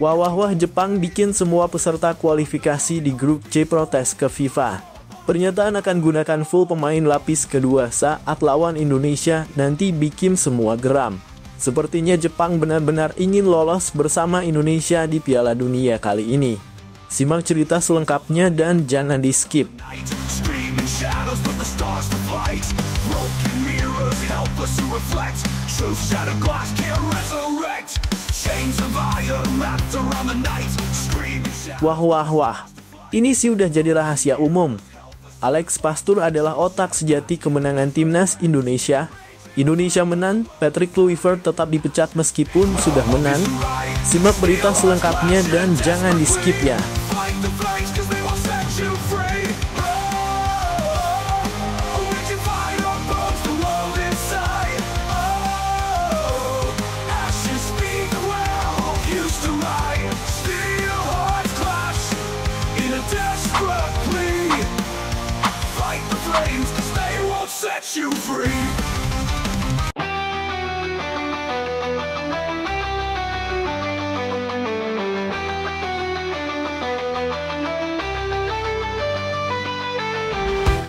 Wah, Jepang bikin semua peserta kualifikasi di grup C protes ke FIFA. Pernyataan akan gunakan full pemain lapis kedua saat lawan Indonesia nanti bikin semua geram. Sepertinya Jepang benar-benar ingin lolos bersama Indonesia di Piala Dunia kali ini. Simak cerita selengkapnya dan jangan di-skip. Wah. Ini sih udah jadi rahasia umum. Alex Pastoor adalah otak sejati kemenangan timnas Indonesia. Indonesia menang, Patrick Kluivert tetap dipecat meskipun sudah menang. Simak berita selengkapnya dan jangan di-skip ya.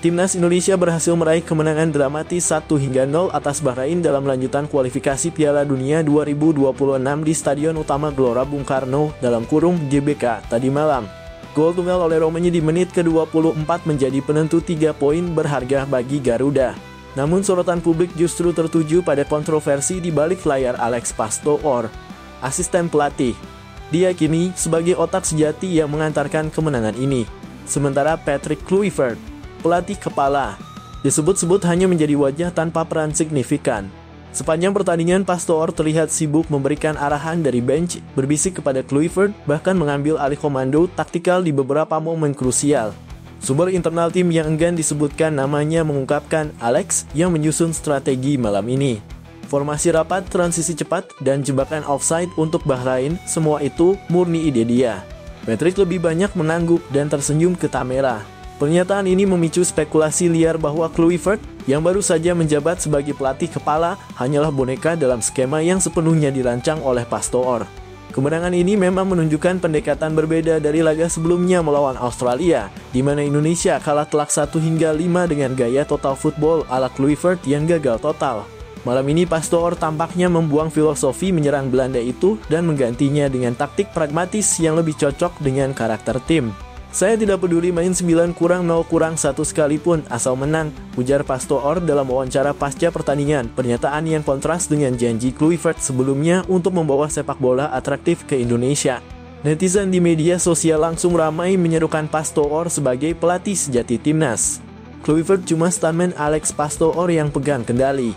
Timnas Indonesia berhasil meraih kemenangan dramatis 1-0 atas Bahrain dalam lanjutan kualifikasi Piala Dunia 2026 di Stadion Utama Gelora Bung Karno (GBK) tadi malam. Gol tunggal oleh Romanya di menit ke-24 menjadi penentu 3 poin berharga bagi Garuda. Namun sorotan publik justru tertuju pada kontroversi di balik layar Alex Pastoor, asisten pelatih. Diyakini sebagai otak sejati yang mengantarkan kemenangan ini. Sementara Patrick Kluivert, pelatih kepala, disebut-sebut hanya menjadi wajah tanpa peran signifikan. Sepanjang pertandingan, Pastoor terlihat sibuk memberikan arahan dari bench, berbisik kepada Kluivert, bahkan mengambil alih komando taktikal di beberapa momen krusial. Sumber internal tim yang enggan disebutkan namanya mengungkapkan Alex yang menyusun strategi malam ini. Formasi rapat, transisi cepat, dan jebakan offside untuk Bahrain, semua itu murni ide dia. Patrick lebih banyak menangguk dan tersenyum ke kamera. Pernyataan ini memicu spekulasi liar bahwa Kluivert yang baru saja menjabat sebagai pelatih kepala hanyalah boneka dalam skema yang sepenuhnya dirancang oleh Pastoor. Kemenangan ini memang menunjukkan pendekatan berbeda dari laga sebelumnya melawan Australia, di mana Indonesia kalah telak 1-5 dengan gaya total football ala Kluivert yang gagal total. Malam ini Pastoor tampaknya membuang filosofi menyerang Belanda itu dan menggantinya dengan taktik pragmatis yang lebih cocok dengan karakter tim. Saya tidak peduli main 9-0-1 sekalipun asal menang, ujar Pastoor dalam wawancara pasca pertandingan, pernyataan yang kontras dengan janji Kluivert sebelumnya untuk membawa sepak bola atraktif ke Indonesia. Netizen di media sosial langsung ramai menyerukan Pastoor sebagai pelatih sejati timnas. Kluivert cuma stuntman Alex Pastoor yang pegang kendali.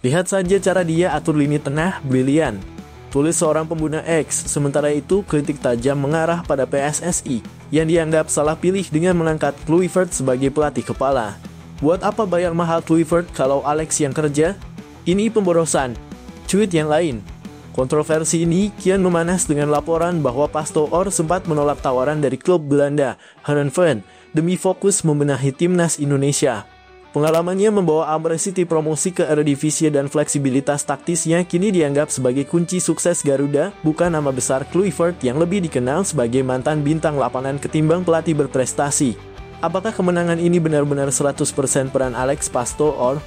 Lihat saja cara dia atur lini tengah, brilian, tulis seorang pengguna X. Sementara itu, kritik tajam mengarah pada PSSI yang dianggap salah pilih dengan mengangkat Kluivert sebagai pelatih kepala. Buat apa bayar mahal Kluivert kalau Alex yang kerja? Ini pemborosan. Tweet yang lain. Kontroversi ini kian memanas dengan laporan bahwa Pastoor sempat menolak tawaran dari klub Belanda, Heerenveen, demi fokus membenahi timnas Indonesia. Pengalamannya membawa Amber-City promosi ke Eredivisie dan fleksibilitas taktisnya kini dianggap sebagai kunci sukses Garuda, bukan nama besar Kluivert yang lebih dikenal sebagai mantan bintang lapangan ketimbang pelatih berprestasi. Apakah kemenangan ini benar-benar 100% peran Alex Pastoor?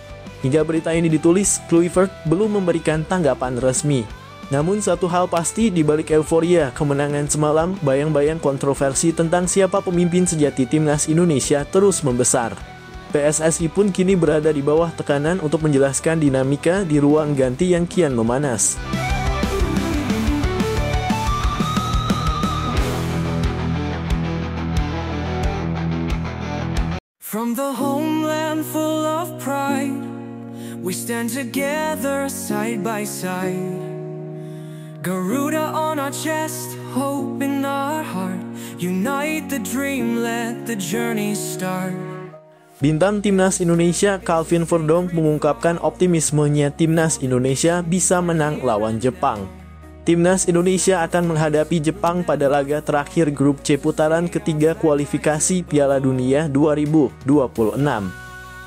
Hingga berita ini ditulis, Kluivert belum memberikan tanggapan resmi. Namun satu hal pasti, di balik euforia kemenangan semalam, bayang-bayang kontroversi tentang siapa pemimpin sejati timnas Indonesia terus membesar. PSSI pun kini berada di bawah tekanan untuk menjelaskan dinamika di ruang ganti yang kian memanas. From the homeland full of pride, we stand together side by side. Garuda on our chest, hope in our heart. Unite the dream, let the journey start. Bintang timnas Indonesia Calvin Verdonk mengungkapkan optimismenya timnas Indonesia bisa menang lawan Jepang. Timnas Indonesia akan menghadapi Jepang pada laga terakhir grup C putaran ketiga kualifikasi Piala Dunia 2026.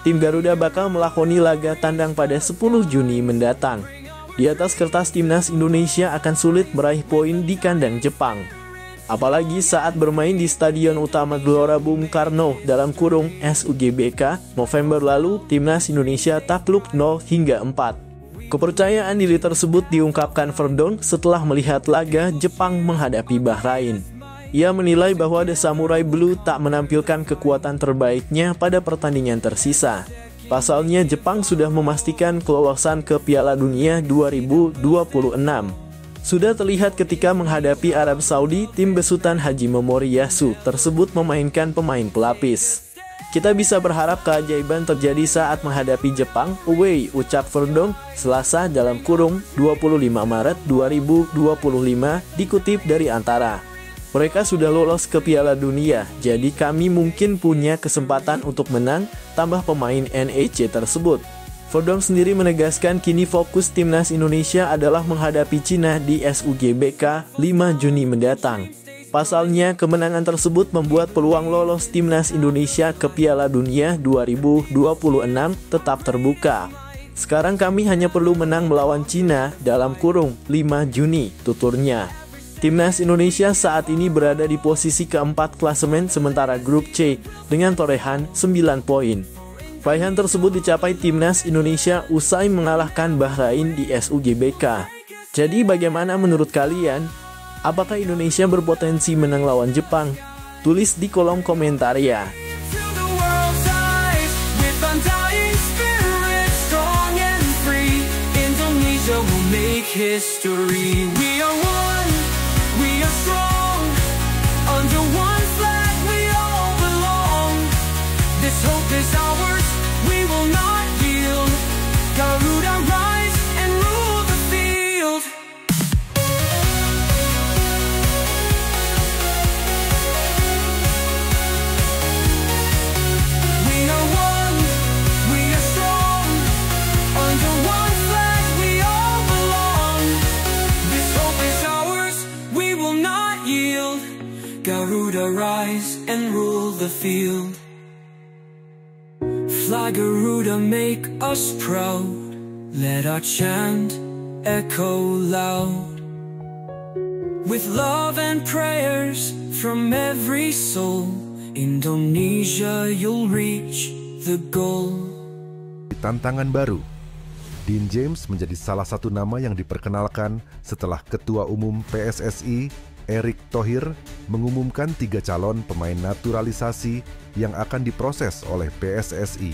Tim Garuda bakal melakoni laga tandang pada 10 Juni mendatang. Di atas kertas Timnas Indonesia akan sulit meraih poin di kandang Jepang. Apalagi saat bermain di Stadion Utama Gelora Bung Karno (SUGBK) November lalu, Timnas Indonesia takluk 0-4. Kepercayaan diri tersebut diungkapkan Verdonk setelah melihat laga Jepang menghadapi Bahrain. Ia menilai bahwa The Samurai Blue tak menampilkan kekuatan terbaiknya pada pertandingan tersisa. Pasalnya, Jepang sudah memastikan kelolosan ke Piala Dunia 2026. Sudah terlihat ketika menghadapi Arab Saudi, tim besutan Haji Momoriyasu tersebut memainkan pemain pelapis. Kita bisa berharap keajaiban terjadi saat menghadapi Jepang away, ucap Verdonk Selasa (25 Maret 2025) dikutip dari Antara. Mereka sudah lolos ke Piala Dunia, jadi kami mungkin punya kesempatan untuk menang, tambah pemain NEC tersebut. Verdonk sendiri menegaskan kini fokus Timnas Indonesia adalah menghadapi Cina di SUGBK 5 Juni mendatang. Pasalnya, kemenangan tersebut membuat peluang lolos Timnas Indonesia ke Piala Dunia 2026 tetap terbuka. Sekarang kami hanya perlu menang melawan Cina (5 Juni, tuturnya. Timnas Indonesia saat ini berada di posisi keempat klasemen sementara grup C dengan torehan 9 poin. Raihan tersebut dicapai Timnas Indonesia usai mengalahkan Bahrain di SUGBK. Jadi bagaimana menurut kalian? Apakah Indonesia berpotensi menang lawan Jepang? Tulis di kolom komentar ya. Garuda rise and rule the field. Fly Garuda, make us proud. Let our chant echo loud. With love and prayers from every soul, Indonesia, you'll reach the goal. Tantangan baru. Dean James menjadi salah satu nama yang diperkenalkan setelah Ketua Umum PSSI Erick Thohir mengumumkan 3 calon pemain naturalisasi yang akan diproses oleh PSSI.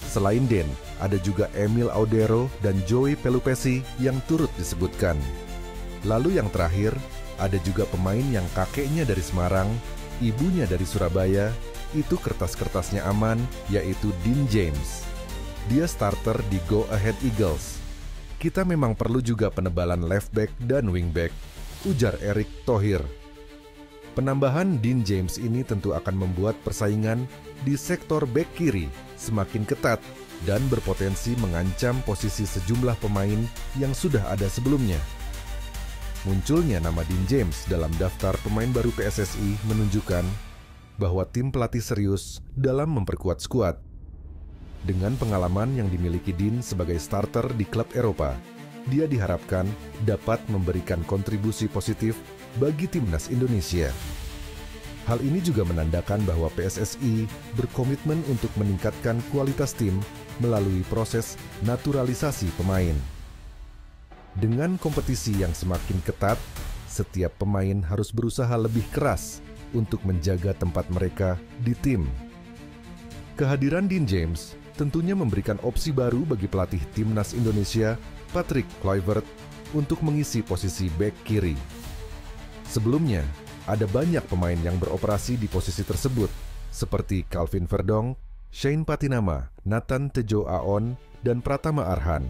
Selain Den, ada juga Emil Audero dan Joey Pelupesi yang turut disebutkan. Lalu yang terakhir, ada juga pemain yang kakeknya dari Semarang, ibunya dari Surabaya, itu kertas-kertasnya aman, yaitu Dean James. Dia starter di Go Ahead Eagles. Kita memang perlu juga penebalan left back dan wing back, ujar Erick Thohir. Penambahan Dean James ini tentu akan membuat persaingan di sektor bek kiri semakin ketat dan berpotensi mengancam posisi sejumlah pemain yang sudah ada sebelumnya. Munculnya nama Dean James dalam daftar pemain baru PSSI menunjukkan bahwa tim pelatih serius dalam memperkuat skuad. Dengan pengalaman yang dimiliki Dean sebagai starter di klub Eropa, dia diharapkan dapat memberikan kontribusi positif bagi Timnas Indonesia. Hal ini juga menandakan bahwa PSSI berkomitmen untuk meningkatkan kualitas tim melalui proses naturalisasi pemain. Dengan kompetisi yang semakin ketat, setiap pemain harus berusaha lebih keras untuk menjaga tempat mereka di tim. Kehadiran Dean James tentunya memberikan opsi baru bagi pelatih Timnas Indonesia Patrick Kluivert untuk mengisi posisi bek kiri. Sebelumnya, ada banyak pemain yang beroperasi di posisi tersebut, seperti Calvin Verdonk, Shane Patinama, Nathan Tejo Aon, dan Pratama Arhan.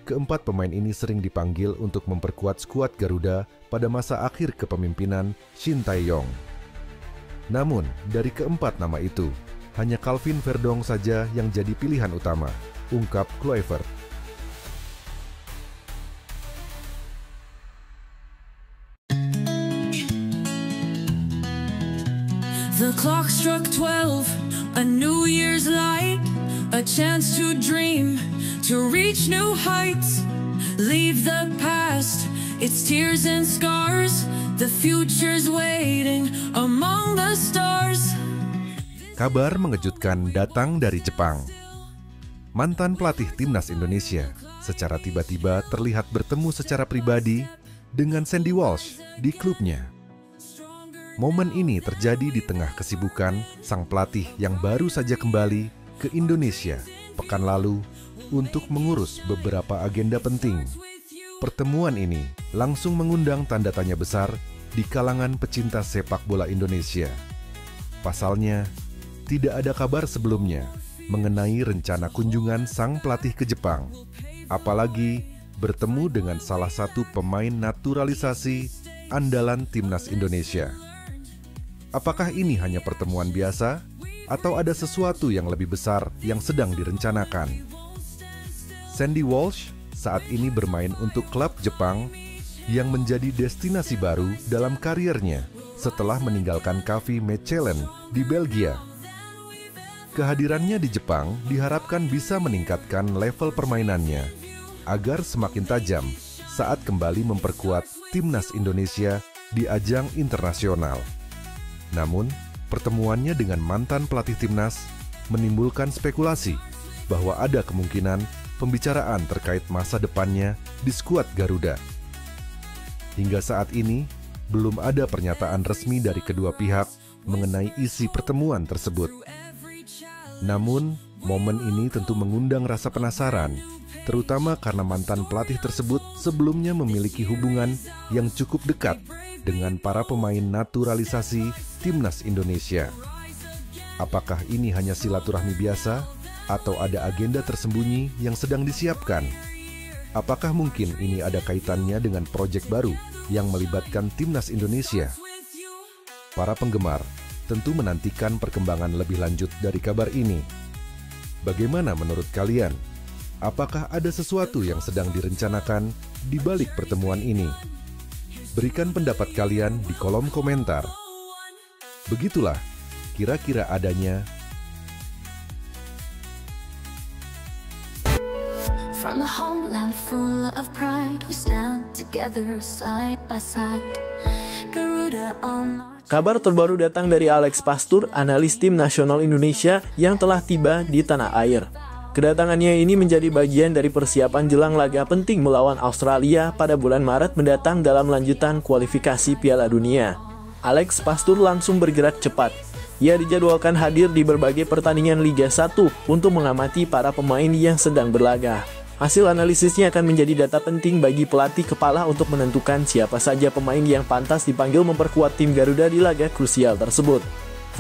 Keempat pemain ini sering dipanggil untuk memperkuat skuad Garuda pada masa akhir kepemimpinan Shin Tae-yong. Namun, dari keempat nama itu, hanya Calvin Verdonk saja yang jadi pilihan utama, ungkap Kluivert. The clock struck 12, a New Year's light, a chance to dream, to reach new heights. Leave the past, its tears and scars, the future's waiting among the stars. Kabar mengejutkan datang dari Jepang. Mantan pelatih timnas Indonesia secara tiba-tiba terlihat bertemu secara pribadi dengan Sandy Walsh di klubnya. Momen ini terjadi di tengah kesibukan sang pelatih yang baru saja kembali ke Indonesia pekan lalu untuk mengurus beberapa agenda penting. Pertemuan ini langsung mengundang tanda tanya besar di kalangan pecinta sepak bola Indonesia. Pasalnya, tidak ada kabar sebelumnya mengenai rencana kunjungan sang pelatih ke Jepang, apalagi bertemu dengan salah satu pemain naturalisasi andalan timnas Indonesia. Apakah ini hanya pertemuan biasa atau ada sesuatu yang lebih besar yang sedang direncanakan? Sandy Walsh saat ini bermain untuk klub Jepang yang menjadi destinasi baru dalam kariernya setelah meninggalkan KV Mechelen di Belgia. Kehadirannya di Jepang diharapkan bisa meningkatkan level permainannya agar semakin tajam saat kembali memperkuat timnas Indonesia di ajang internasional. Namun, pertemuannya dengan mantan pelatih timnas menimbulkan spekulasi bahwa ada kemungkinan pembicaraan terkait masa depannya di skuad Garuda. Hingga saat ini, belum ada pernyataan resmi dari kedua pihak mengenai isi pertemuan tersebut. Namun, momen ini tentu mengundang rasa penasaran, terutama karena mantan pelatih tersebut sebelumnya memiliki hubungan yang cukup dekat dengan para pemain naturalisasi timnas Indonesia. Apakah ini hanya silaturahmi biasa atau ada agenda tersembunyi yang sedang disiapkan? Apakah mungkin ini ada kaitannya dengan proyek baru yang melibatkan timnas Indonesia? Para penggemar tentu menantikan perkembangan lebih lanjut dari kabar ini. Bagaimana menurut kalian? Apakah ada sesuatu yang sedang direncanakan di balik pertemuan ini? Berikan pendapat kalian di kolom komentar. Begitulah kira-kira adanya. From a homeland full of pride, we stand together side by side. Garuda on our... Kabar terbaru datang dari Alex Pastur, analis tim nasional Indonesia yang telah tiba di tanah air. Kedatangannya ini menjadi bagian dari persiapan jelang laga penting melawan Australia pada bulan Maret mendatang dalam lanjutan kualifikasi Piala Dunia. Alex Pastur langsung bergerak cepat. Ia dijadwalkan hadir di berbagai pertandingan Liga 1 untuk mengamati para pemain yang sedang berlaga. Hasil analisisnya akan menjadi data penting bagi pelatih kepala untuk menentukan siapa saja pemain yang pantas dipanggil memperkuat tim Garuda di laga krusial tersebut.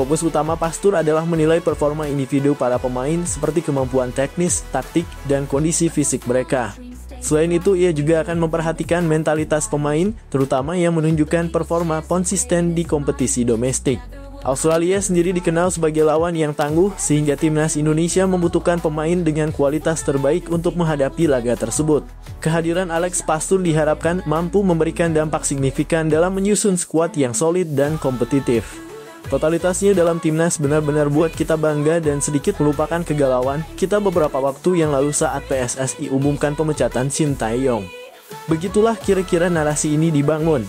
Fokus utama Pastur adalah menilai performa individu para pemain seperti kemampuan teknis, taktik, dan kondisi fisik mereka. Selain itu, ia juga akan memperhatikan mentalitas pemain, terutama yang menunjukkan performa konsisten di kompetisi domestik. Australia sendiri dikenal sebagai lawan yang tangguh, sehingga timnas Indonesia membutuhkan pemain dengan kualitas terbaik untuk menghadapi laga tersebut. Kehadiran Alex Pastur diharapkan mampu memberikan dampak signifikan dalam menyusun skuad yang solid dan kompetitif. Totalitasnya dalam timnas benar-benar buat kita bangga dan sedikit melupakan kegalauan kita beberapa waktu yang lalu saat PSSI umumkan pemecatan Shin Tae-yong. Begitulah kira-kira narasi ini dibangun.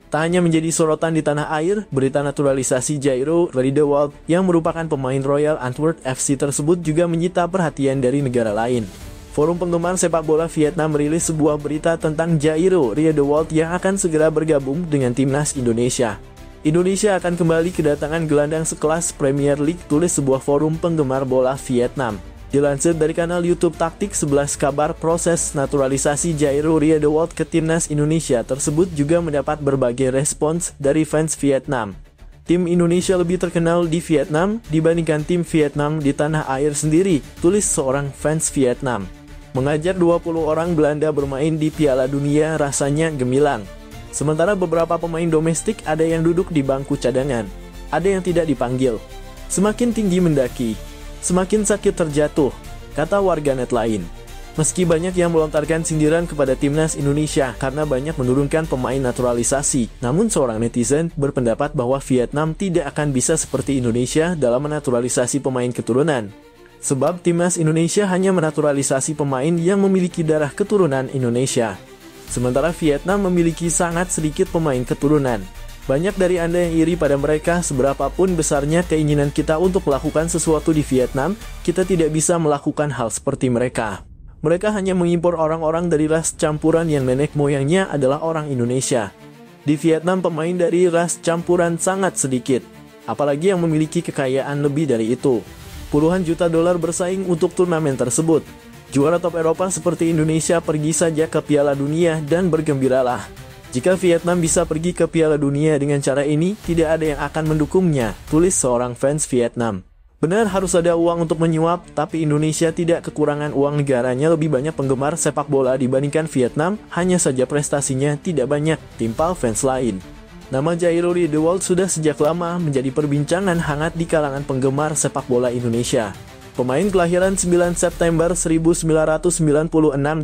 Tak hanya menjadi sorotan di tanah air, berita naturalisasi Jairo Riedewald yang merupakan pemain Royal Antwerp FC tersebut juga menyita perhatian dari negara lain. Forum penggemar sepak bola Vietnam merilis sebuah berita tentang Jairo Riedewald yang akan segera bergabung dengan timnas Indonesia. Indonesia akan kembali kedatangan gelandang sekelas Premier League, tulis sebuah forum penggemar bola Vietnam. Dilansir dari kanal YouTube Taktik 11 kabar, proses naturalisasi Jairo Riedewald ke timnas Indonesia tersebut juga mendapat berbagai respons dari fans Vietnam. Tim Indonesia lebih terkenal di Vietnam dibandingkan tim Vietnam di tanah air sendiri, tulis seorang fans Vietnam. Mengajar 20 orang Belanda bermain di Piala Dunia rasanya gemilang. Sementara beberapa pemain domestik ada yang duduk di bangku cadangan, ada yang tidak dipanggil. Semakin tinggi mendaki, semakin sakit terjatuh, kata warganet lain. Meski banyak yang melontarkan sindiran kepada timnas Indonesia karena banyak menurunkan pemain naturalisasi, namun seorang netizen berpendapat bahwa Vietnam tidak akan bisa seperti Indonesia dalam menaturalisasi pemain keturunan. Sebab timnas Indonesia hanya menaturalisasi pemain yang memiliki darah keturunan Indonesia. Sementara Vietnam memiliki sangat sedikit pemain keturunan. Banyak dari Anda yang iri pada mereka, seberapapun besarnya keinginan kita untuk melakukan sesuatu di Vietnam, kita tidak bisa melakukan hal seperti mereka. Mereka hanya mengimpor orang-orang dari ras campuran yang nenek moyangnya adalah orang Indonesia. Di Vietnam pemain dari ras campuran sangat sedikit, apalagi yang memiliki kekayaan lebih dari itu. Puluhan juta dolar bersaing untuk turnamen tersebut. Juara top Eropa seperti Indonesia pergi saja ke Piala Dunia dan bergembiralah. Jika Vietnam bisa pergi ke Piala Dunia dengan cara ini, tidak ada yang akan mendukungnya, tulis seorang fans Vietnam. Benar harus ada uang untuk menyuap, tapi Indonesia tidak kekurangan uang. Negaranya lebih banyak penggemar sepak bola dibandingkan Vietnam, hanya saja prestasinya tidak banyak, timpal fans lain. Nama Jairul Riedewald sudah sejak lama menjadi perbincangan hangat di kalangan penggemar sepak bola Indonesia. Pemain kelahiran 9 September 1996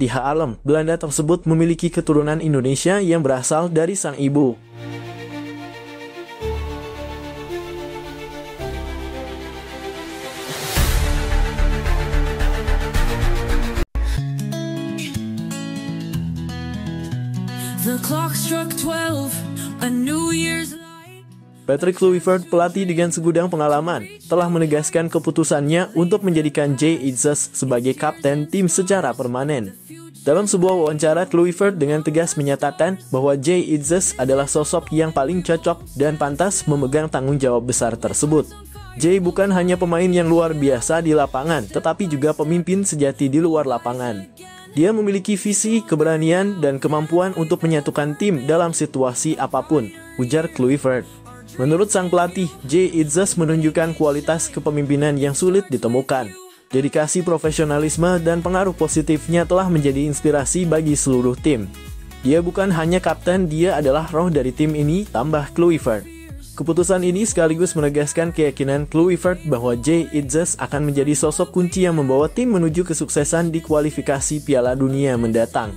di Haarlem, Belanda tersebut memiliki keturunan Indonesia yang berasal dari sang ibu. The clock struck 12, a New Year's night. Patrick Kluivert, pelatih dengan segudang pengalaman, telah menegaskan keputusannya untuk menjadikan Jay Itzes sebagai kapten tim secara permanen. Dalam sebuah wawancara, Kluivert dengan tegas menyatakan bahwa Jay Itzes adalah sosok yang paling cocok dan pantas memegang tanggung jawab besar tersebut. Jay bukan hanya pemain yang luar biasa di lapangan, tetapi juga pemimpin sejati di luar lapangan. Dia memiliki visi, keberanian, dan kemampuan untuk menyatukan tim dalam situasi apapun, ujar Kluivert. Menurut sang pelatih, Jay Itzes menunjukkan kualitas kepemimpinan yang sulit ditemukan. Dedikasi, profesionalisme, dan pengaruh positifnya telah menjadi inspirasi bagi seluruh tim. Dia bukan hanya kapten, dia adalah roh dari tim ini, tambah Kluivert. Keputusan ini sekaligus menegaskan keyakinan Kluivert bahwa Jay Itzes akan menjadi sosok kunci yang membawa tim menuju kesuksesan di kualifikasi Piala Dunia mendatang.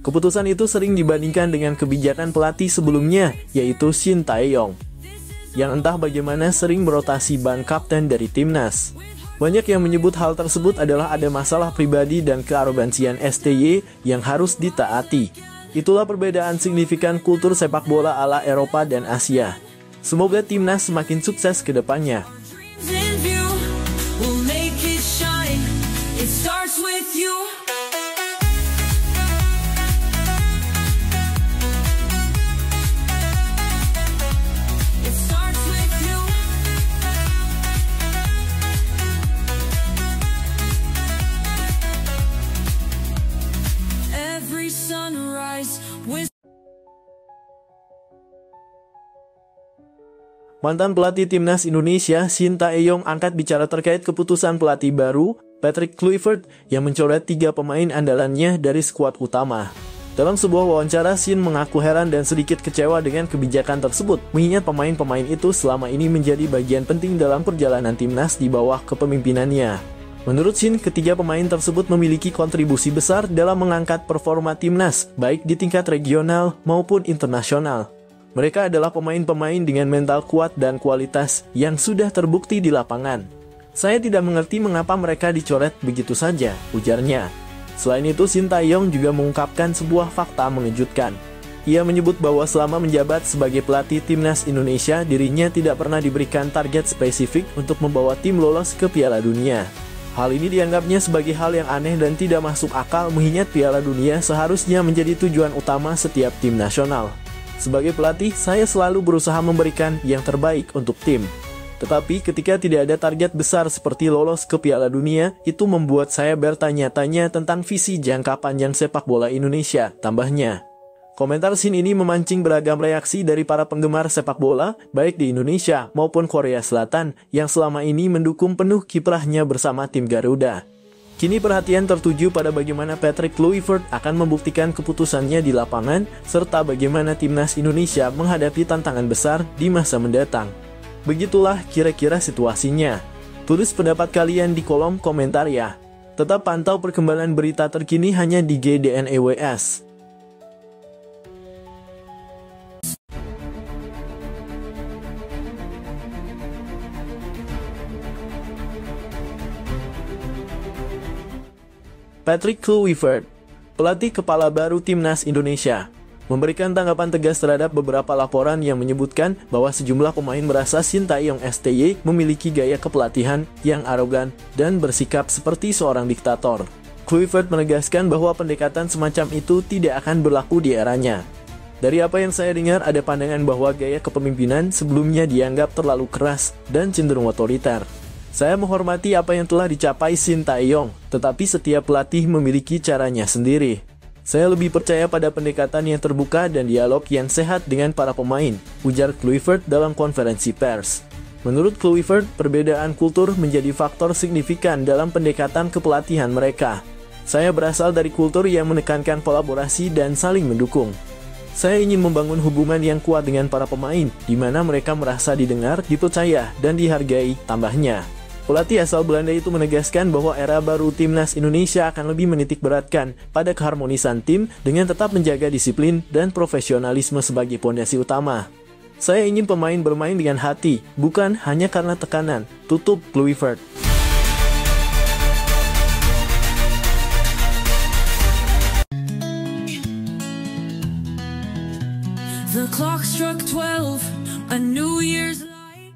Keputusan itu sering dibandingkan dengan kebijakan pelatih sebelumnya, yaitu Shin Tae-yong, yang entah bagaimana sering merotasi ban kapten dari timnas. Banyak yang menyebut hal tersebut adalah ada masalah pribadi dan kearogansian STY yang harus ditaati. Itulah perbedaan signifikan kultur sepak bola ala Eropa dan Asia. Semoga timnas semakin sukses ke depannya. In view, we'll make it shine. It starts with you. It starts with you. Every sunrise with Mantan pelatih timnas Indonesia, Shin Tae-yong, angkat bicara terkait keputusan pelatih baru, Patrick Kluivert, yang mencoret 3 pemain andalannya dari skuad utama. Dalam sebuah wawancara, Shin mengaku heran dan sedikit kecewa dengan kebijakan tersebut, mengingat pemain-pemain itu selama ini menjadi bagian penting dalam perjalanan timnas di bawah kepemimpinannya. Menurut Shin, ketiga pemain tersebut memiliki kontribusi besar dalam mengangkat performa timnas, baik di tingkat regional maupun internasional. Mereka adalah pemain-pemain dengan mental kuat dan kualitas yang sudah terbukti di lapangan. Saya tidak mengerti mengapa mereka dicoret begitu saja, ujarnya. Selain itu, Shin Tae-yong juga mengungkapkan sebuah fakta mengejutkan. Ia menyebut bahwa selama menjabat sebagai pelatih timnas Indonesia, dirinya tidak pernah diberikan target spesifik untuk membawa tim lolos ke Piala Dunia. Hal ini dianggapnya sebagai hal yang aneh dan tidak masuk akal, mengingat Piala Dunia seharusnya menjadi tujuan utama setiap tim nasional. Sebagai pelatih, saya selalu berusaha memberikan yang terbaik untuk tim. Tetapi ketika tidak ada target besar seperti lolos ke Piala Dunia, itu membuat saya bertanya-tanya tentang visi jangka panjang sepak bola Indonesia, tambahnya. Komentar Shin ini memancing beragam reaksi dari para penggemar sepak bola, baik di Indonesia maupun Korea Selatan, yang selama ini mendukung penuh kiprahnya bersama tim Garuda. Kini perhatian tertuju pada bagaimana Patrick Kluivert akan membuktikan keputusannya di lapangan, serta bagaimana timnas Indonesia menghadapi tantangan besar di masa mendatang. Begitulah kira-kira situasinya. Tulis pendapat kalian di kolom komentar ya. Tetap pantau perkembangan berita terkini hanya di GDNEWS. Patrick Kluivert, pelatih kepala baru timnas Indonesia, memberikan tanggapan tegas terhadap beberapa laporan yang menyebutkan bahwa sejumlah pemain merasa Sintayong STY memiliki gaya kepelatihan yang arogan dan bersikap seperti seorang diktator. Kluivert menegaskan bahwa pendekatan semacam itu tidak akan berlaku di eranya. Dari apa yang saya dengar, ada pandangan bahwa gaya kepemimpinan sebelumnya dianggap terlalu keras dan cenderung otoriter. Saya menghormati apa yang telah dicapai Sintayong, tetapi setiap pelatih memiliki caranya sendiri. Saya lebih percaya pada pendekatan yang terbuka dan dialog yang sehat dengan para pemain, ujar Kluivert dalam konferensi pers. Menurut Kluivert, perbedaan kultur menjadi faktor signifikan dalam pendekatan kepelatihan mereka. Saya berasal dari kultur yang menekankan kolaborasi dan saling mendukung. Saya ingin membangun hubungan yang kuat dengan para pemain, di mana mereka merasa didengar, dipercaya, dan dihargai, tambahnya. Pelatih asal Belanda itu menegaskan bahwa era baru timnas Indonesia akan lebih menitikberatkan pada keharmonisan tim dengan tetap menjaga disiplin dan profesionalisme sebagai pondasi utama. Saya ingin pemain bermain dengan hati, bukan hanya karena tekanan, tutup Kluivert. The clock struck 12, a New Year's light,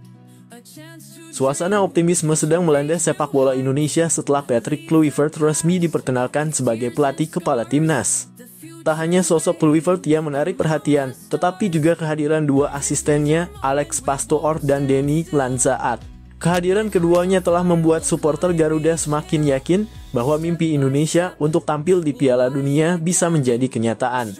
a chance to... Suasana optimisme sedang melanda sepak bola Indonesia setelah Patrick Kluivert resmi diperkenalkan sebagai pelatih kepala timnas. Tak hanya sosok Kluivert yang menarik perhatian, tetapi juga kehadiran dua asistennya, Alex Pastoor dan Denny Lanzaat. Kehadiran keduanya telah membuat supporter Garuda semakin yakin bahwa mimpi Indonesia untuk tampil di Piala Dunia bisa menjadi kenyataan.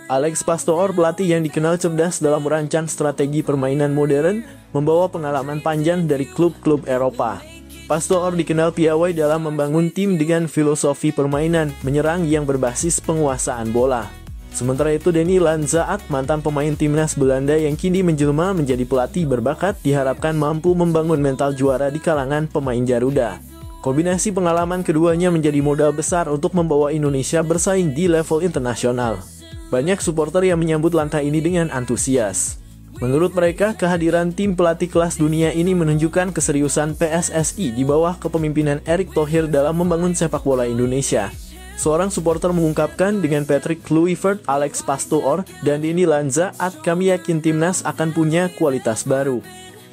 Alex Pastoor, pelatih yang dikenal cerdas dalam merancang strategi permainan modern, membawa pengalaman panjang dari klub-klub Eropa. Pastoor dikenal piawai dalam membangun tim dengan filosofi permainan menyerang yang berbasis penguasaan bola. Sementara itu, Denny Lanzaat, mantan pemain timnas Belanda yang kini menjelma menjadi pelatih berbakat, diharapkan mampu membangun mental juara di kalangan pemain Garuda. Kombinasi pengalaman keduanya menjadi modal besar untuk membawa Indonesia bersaing di level internasional. Banyak supporter yang menyambut langkah ini dengan antusias. Menurut mereka, kehadiran tim pelatih kelas dunia ini menunjukkan keseriusan PSSI di bawah kepemimpinan Erick Thohir dalam membangun sepak bola Indonesia. Seorang supporter mengungkapkan, dengan Patrick Kluivert, Alex Pastoor, dan Denny Lanzaat, kami yakin timnas akan punya kualitas baru.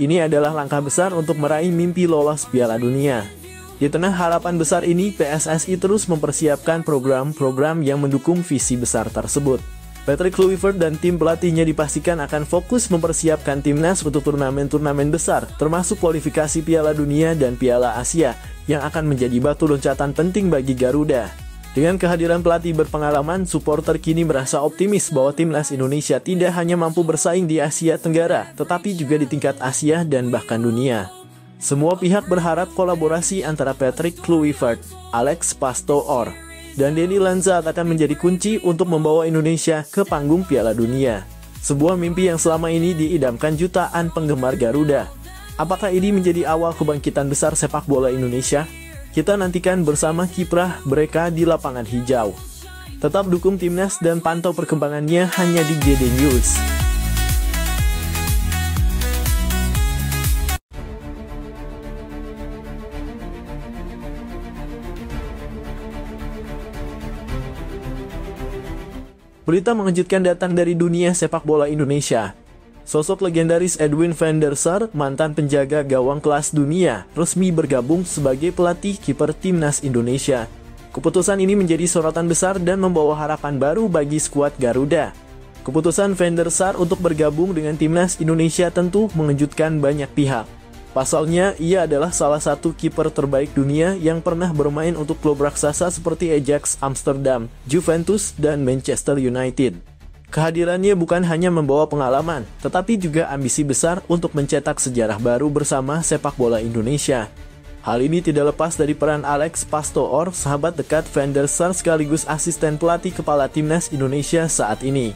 Ini adalah langkah besar untuk meraih mimpi lolos Piala Dunia. Di tengah harapan besar ini, PSSI terus mempersiapkan program-program yang mendukung visi besar tersebut. Patrick Kluivert dan tim pelatihnya dipastikan akan fokus mempersiapkan timnas untuk turnamen-turnamen besar, termasuk kualifikasi Piala Dunia dan Piala Asia, yang akan menjadi batu loncatan penting bagi Garuda. Dengan kehadiran pelatih berpengalaman, supporter kini merasa optimis bahwa timnas Indonesia tidak hanya mampu bersaing di Asia Tenggara, tetapi juga di tingkat Asia dan bahkan dunia. Semua pihak berharap kolaborasi antara Patrick Kluivert, Alex Pastoor, dan Denny Lanzaat akan menjadi kunci untuk membawa Indonesia ke panggung Piala Dunia. Sebuah mimpi yang selama ini diidamkan jutaan penggemar Garuda. Apakah ini menjadi awal kebangkitan besar sepak bola Indonesia? Kita nantikan bersama kiprah mereka di lapangan hijau. Tetap dukung timnas dan pantau perkembangannya hanya di GD News. Berita mengejutkan datang dari dunia sepak bola Indonesia. Sosok legendaris Edwin van der Sar, mantan penjaga gawang kelas dunia, resmi bergabung sebagai pelatih kiper timnas Indonesia. Keputusan ini menjadi sorotan besar dan membawa harapan baru bagi skuad Garuda. Keputusan van der Sar untuk bergabung dengan timnas Indonesia tentu mengejutkan banyak pihak. Pasalnya, ia adalah salah satu kiper terbaik dunia yang pernah bermain untuk klub raksasa seperti Ajax Amsterdam, Juventus, dan Manchester United. Kehadirannya bukan hanya membawa pengalaman, tetapi juga ambisi besar untuk mencetak sejarah baru bersama sepak bola Indonesia. Hal ini tidak lepas dari peran Alex Pastoor, sahabat dekat Van der Sar sekaligus asisten pelatih kepala timnas Indonesia saat ini.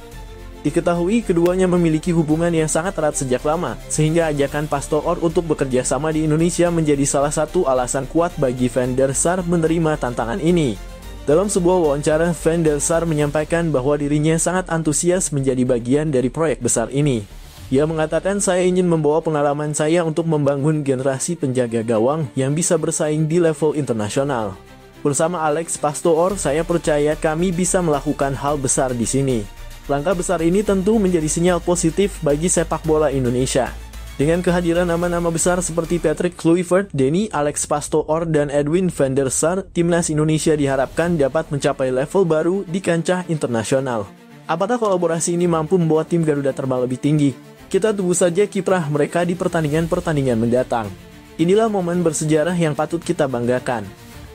Diketahui keduanya memiliki hubungan yang sangat erat sejak lama, sehingga ajakan Pastoor untuk bekerja sama di Indonesia menjadi salah satu alasan kuat bagi Van der Sar menerima tantangan ini. Dalam sebuah wawancara, Van der Sar menyampaikan bahwa dirinya sangat antusias menjadi bagian dari proyek besar ini. Ia mengatakan, "Saya ingin membawa pengalaman saya untuk membangun generasi penjaga gawang yang bisa bersaing di level internasional. Bersama Alex Pastoor, saya percaya kami bisa melakukan hal besar di sini." Langkah besar ini tentu menjadi sinyal positif bagi sepak bola Indonesia. Dengan kehadiran nama-nama besar seperti Patrick Kluivert, Denny, Alex Pastoor, dan Edwin van der Sar, timnas Indonesia diharapkan dapat mencapai level baru di kancah internasional. Apakah kolaborasi ini mampu membawa tim Garuda terbang lebih tinggi? Kita tunggu saja kiprah mereka di pertandingan-pertandingan mendatang. Inilah momen bersejarah yang patut kita banggakan.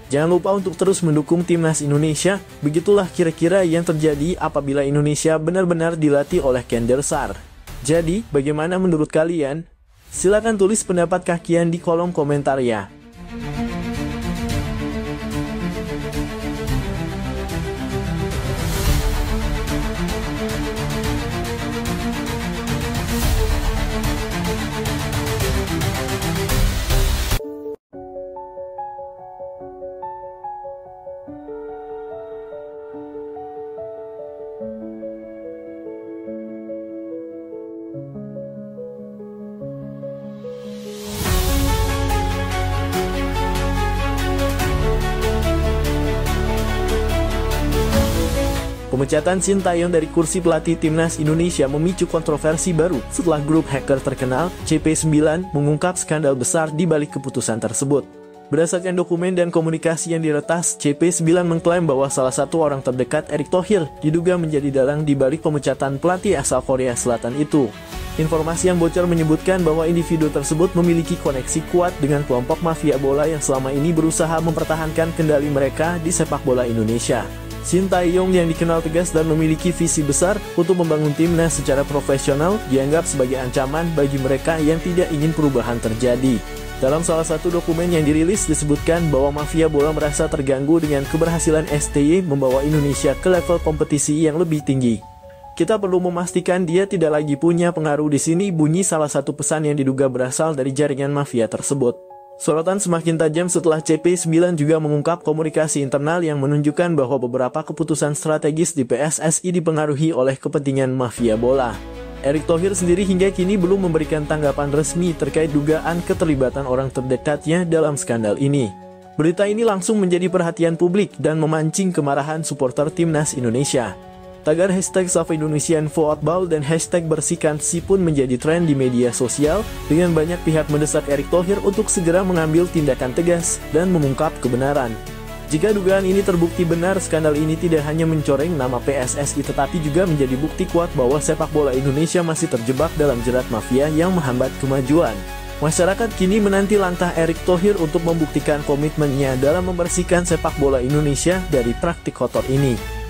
Jangan lupa untuk terus mendukung timnas Indonesia. Begitulah kira-kira yang terjadi apabila Indonesia benar-benar dilatih oleh Van der Sar. Jadi, bagaimana menurut kalian? Silakan tulis pendapat kalian di kolom komentar ya. Pemecatan Shin Tae-yong dari kursi pelatih timnas Indonesia memicu kontroversi baru setelah grup hacker terkenal CP9 mengungkap skandal besar di balik keputusan tersebut. Berdasarkan dokumen dan komunikasi yang diretas, CP9 mengklaim bahwa salah satu orang terdekat Erick Thohir diduga menjadi dalang di balik pemecatan pelatih asal Korea Selatan itu. Informasi yang bocor menyebutkan bahwa individu tersebut memiliki koneksi kuat dengan kelompok mafia bola yang selama ini berusaha mempertahankan kendali mereka di sepak bola Indonesia. Shin Tae-yong yang dikenal tegas dan memiliki visi besar untuk membangun timnas secara profesional dianggap sebagai ancaman bagi mereka yang tidak ingin perubahan terjadi. Dalam salah satu dokumen yang dirilis disebutkan bahwa mafia bola merasa terganggu dengan keberhasilan STY membawa Indonesia ke level kompetisi yang lebih tinggi. Kita perlu memastikan dia tidak lagi punya pengaruh di sini, bunyi salah satu pesan yang diduga berasal dari jaringan mafia tersebut. Sorotan semakin tajam setelah CP9 juga mengungkap komunikasi internal yang menunjukkan bahwa beberapa keputusan strategis di PSSI dipengaruhi oleh kepentingan mafia bola. Erick Thohir sendiri hingga kini belum memberikan tanggapan resmi terkait dugaan keterlibatan orang terdekatnya dalam skandal ini. Berita ini langsung menjadi perhatian publik dan memancing kemarahan supporter timnas Indonesia. Tagar hashtag #SaveIndonesianFootball dan hashtag #bersihkansi pun menjadi tren di media sosial dengan banyak pihak mendesak Erick Thohir untuk segera mengambil tindakan tegas dan mengungkap kebenaran. Jika dugaan ini terbukti benar, skandal ini tidak hanya mencoreng nama PSSI tetapi juga menjadi bukti kuat bahwa sepak bola Indonesia masih terjebak dalam jerat mafia yang menghambat kemajuan. Masyarakat kini menanti langkah Erick Thohir untuk membuktikan komitmennya dalam membersihkan sepak bola Indonesia dari praktik kotor ini.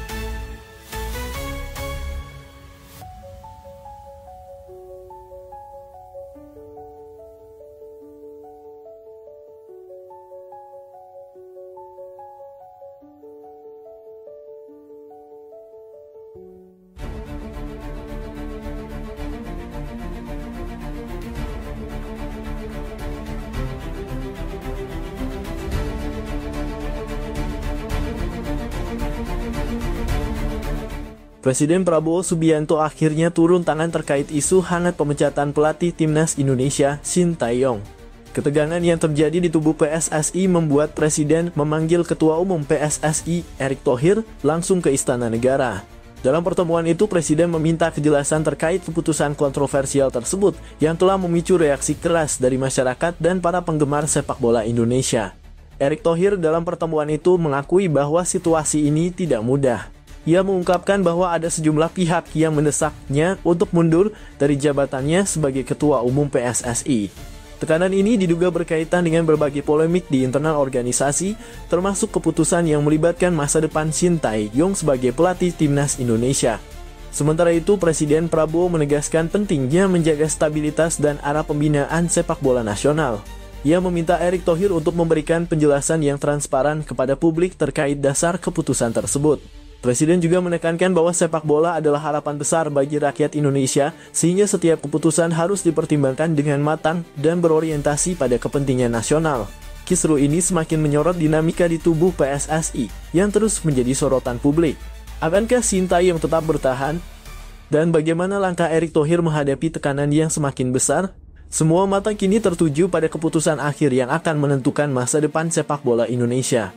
Presiden Prabowo Subianto akhirnya turun tangan terkait isu hangat pemecatan pelatih timnas Indonesia Shin Tae-yong. Ketegangan yang terjadi di tubuh PSSI membuat Presiden memanggil Ketua Umum PSSI Erick Thohir langsung ke Istana Negara. Dalam pertemuan itu, Presiden meminta kejelasan terkait keputusan kontroversial tersebut yang telah memicu reaksi keras dari masyarakat dan para penggemar sepak bola Indonesia. Erick Thohir dalam pertemuan itu mengakui bahwa situasi ini tidak mudah. Ia mengungkapkan bahwa ada sejumlah pihak yang mendesaknya untuk mundur dari jabatannya sebagai Ketua Umum PSSI. Tekanan ini diduga berkaitan dengan berbagai polemik di internal organisasi, termasuk keputusan yang melibatkan masa depan Shin Tae-yong sebagai pelatih timnas Indonesia. Sementara itu, Presiden Prabowo menegaskan pentingnya menjaga stabilitas dan arah pembinaan sepak bola nasional. Ia meminta Erick Thohir untuk memberikan penjelasan yang transparan kepada publik terkait dasar keputusan tersebut. Presiden juga menekankan bahwa sepak bola adalah harapan besar bagi rakyat Indonesia, sehingga setiap keputusan harus dipertimbangkan dengan matang dan berorientasi pada kepentingan nasional. Kisru ini semakin menyorot dinamika di tubuh PSSI, yang terus menjadi sorotan publik. Akankah Sintayong tetap bertahan? Dan bagaimana langkah Erick Thohir menghadapi tekanan yang semakin besar? Semua mata kini tertuju pada keputusan akhir yang akan menentukan masa depan sepak bola Indonesia.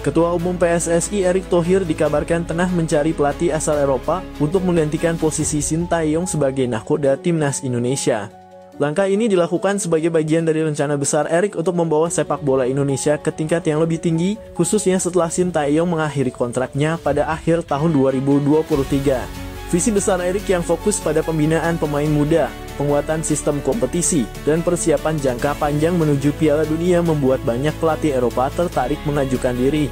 Ketua Umum PSSI Erick Thohir dikabarkan tengah mencari pelatih asal Eropa untuk menggantikan posisi Sintayong sebagai nahkoda timnas Indonesia. Langkah ini dilakukan sebagai bagian dari rencana besar Erick untuk membawa sepak bola Indonesia ke tingkat yang lebih tinggi, khususnya setelah Sintayong mengakhiri kontraknya pada akhir tahun 2023. Visi besar Erick yang fokus pada pembinaan pemain muda, penguatan sistem kompetisi, dan persiapan jangka panjang menuju Piala Dunia membuat banyak pelatih Eropa tertarik mengajukan diri.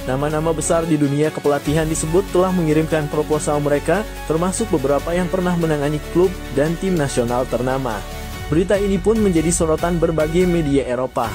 Nama-nama besar di dunia kepelatihan disebut telah mengirimkan proposal mereka, termasuk beberapa yang pernah menangani klub dan tim nasional ternama. Berita ini pun menjadi sorotan berbagai media Eropa.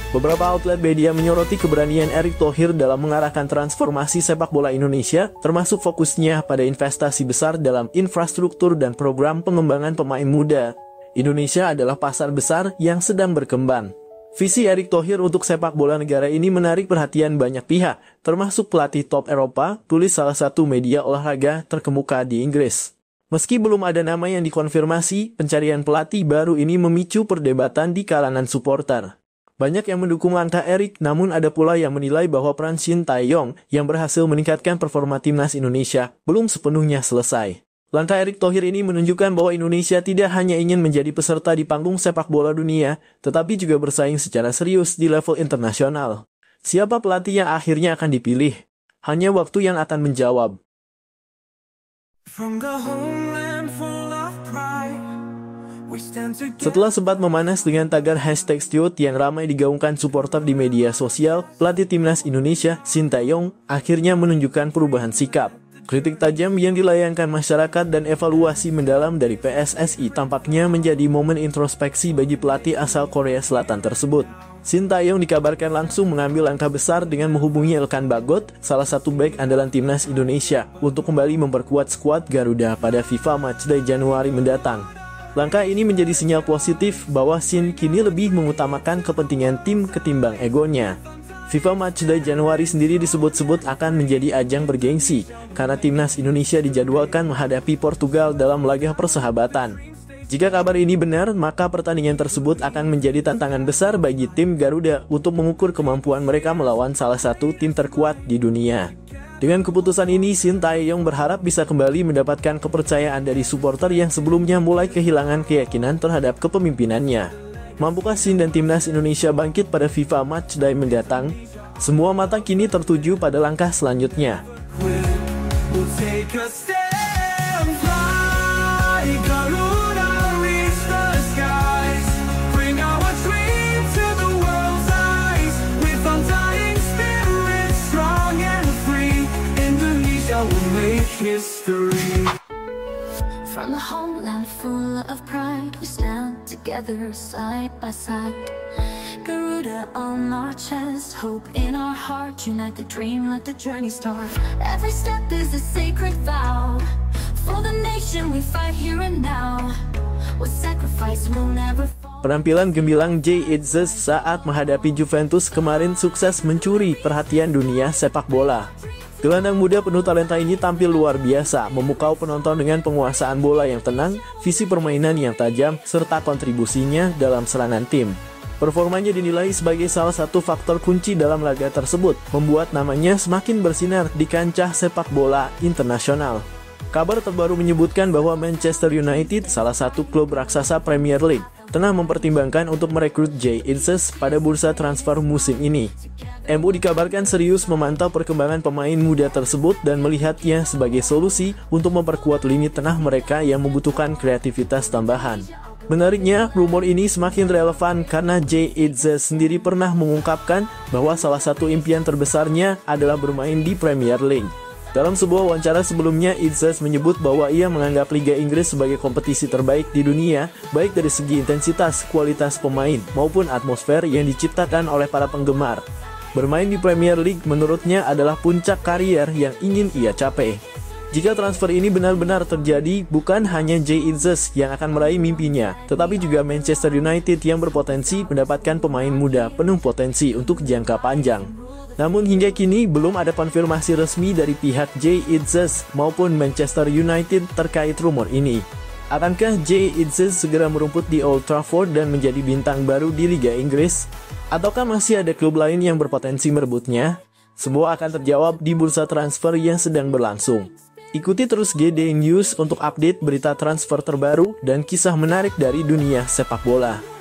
Beberapa outlet media menyoroti keberanian Erick Thohir dalam mengarahkan transformasi sepak bola Indonesia, termasuk fokusnya pada investasi besar dalam infrastruktur dan program pengembangan pemain muda. Indonesia adalah pasar besar yang sedang berkembang. Visi Erick Thohir untuk sepak bola negara ini menarik perhatian banyak pihak, termasuk pelatih top Eropa, tulis salah satu media olahraga terkemuka di Inggris. Meski belum ada nama yang dikonfirmasi, pencarian pelatih baru ini memicu perdebatan di kalangan supporter. Banyak yang mendukung langkah Erick, namun ada pula yang menilai bahwa peran Sintayong yang berhasil meningkatkan performa timnas Indonesia belum sepenuhnya selesai. Langkah Erick Thohir ini menunjukkan bahwa Indonesia tidak hanya ingin menjadi peserta di panggung sepak bola dunia, tetapi juga bersaing secara serius di level internasional. Siapa pelatih yang akhirnya akan dipilih? Hanya waktu yang akan menjawab. Setelah sempat memanas dengan tagar #Stewart yang ramai digaungkan supporter di media sosial, pelatih timnas Indonesia, Sintayong, akhirnya menunjukkan perubahan sikap. Kritik tajam yang dilayangkan masyarakat dan evaluasi mendalam dari PSSI tampaknya menjadi momen introspeksi bagi pelatih asal Korea Selatan tersebut. Sintayong dikabarkan langsung mengambil langkah besar dengan menghubungi Elkan Bagot, salah satu bek andalan timnas Indonesia, untuk kembali memperkuat skuad Garuda pada FIFA Matchday Januari mendatang. Langkah ini menjadi sinyal positif bahwa Sin kini lebih mengutamakan kepentingan tim ketimbang egonya. FIFA Matchday Januari sendiri disebut-sebut akan menjadi ajang bergengsi, karena timnas Indonesia dijadwalkan menghadapi Portugal dalam laga persahabatan. Jika kabar ini benar, maka pertandingan tersebut akan menjadi tantangan besar bagi tim Garuda untuk mengukur kemampuan mereka melawan salah satu tim terkuat di dunia. Dengan keputusan ini, Sintayong berharap bisa kembali mendapatkan kepercayaan dari supporter yang sebelumnya mulai kehilangan keyakinan terhadap kepemimpinannya. Mampukah Sin dan timnas Indonesia bangkit pada FIFA Matchday mendatang? Semua mata kini tertuju pada langkah selanjutnya. From the homeland full of pride, we stand together side by side. Garuda on our chest, hope in our heart, unite the dream, let the journey start. Every step is a sacred vow, for the nation we fight here and now. With sacrifice we'll never fall. Penampilan gemilang Jay Itzes saat menghadapi Juventus kemarin sukses mencuri perhatian dunia sepak bola. Gelandang muda penuh talenta ini tampil luar biasa, memukau penonton dengan penguasaan bola yang tenang, visi permainan yang tajam, serta kontribusinya dalam serangan tim. Performanya dinilai sebagai salah satu faktor kunci dalam laga tersebut, membuat namanya semakin bersinar di kancah sepak bola internasional. Kabar terbaru menyebutkan bahwa Manchester United, salah satu klub raksasa Premier League, tengah mempertimbangkan untuk merekrut Jay Itzes pada bursa transfer musim ini. MU dikabarkan serius memantau perkembangan pemain muda tersebut dan melihatnya sebagai solusi untuk memperkuat lini tengah mereka yang membutuhkan kreativitas tambahan. Menariknya, rumor ini semakin relevan karena Jay Itzes sendiri pernah mengungkapkan bahwa salah satu impian terbesarnya adalah bermain di Premier League. Dalam sebuah wawancara sebelumnya, Itzes menyebut bahwa ia menganggap Liga Inggris sebagai kompetisi terbaik di dunia, baik dari segi intensitas, kualitas pemain, maupun atmosfer yang diciptakan oleh para penggemar. Bermain di Premier League menurutnya adalah puncak karier yang ingin ia capai. Jika transfer ini benar-benar terjadi, bukan hanya Jay Itzes yang akan meraih mimpinya, tetapi juga Manchester United yang berpotensi mendapatkan pemain muda penuh potensi untuk jangka panjang. Namun hingga kini belum ada konfirmasi resmi dari pihak Jay Itzes maupun Manchester United terkait rumor ini. Akankah Jay Itzes segera merumput di Old Trafford dan menjadi bintang baru di Liga Inggris? Ataukah masih ada klub lain yang berpotensi merebutnya? Semua akan terjawab di bursa transfer yang sedang berlangsung. Ikuti terus GD News untuk update berita transfer terbaru dan kisah menarik dari dunia sepak bola.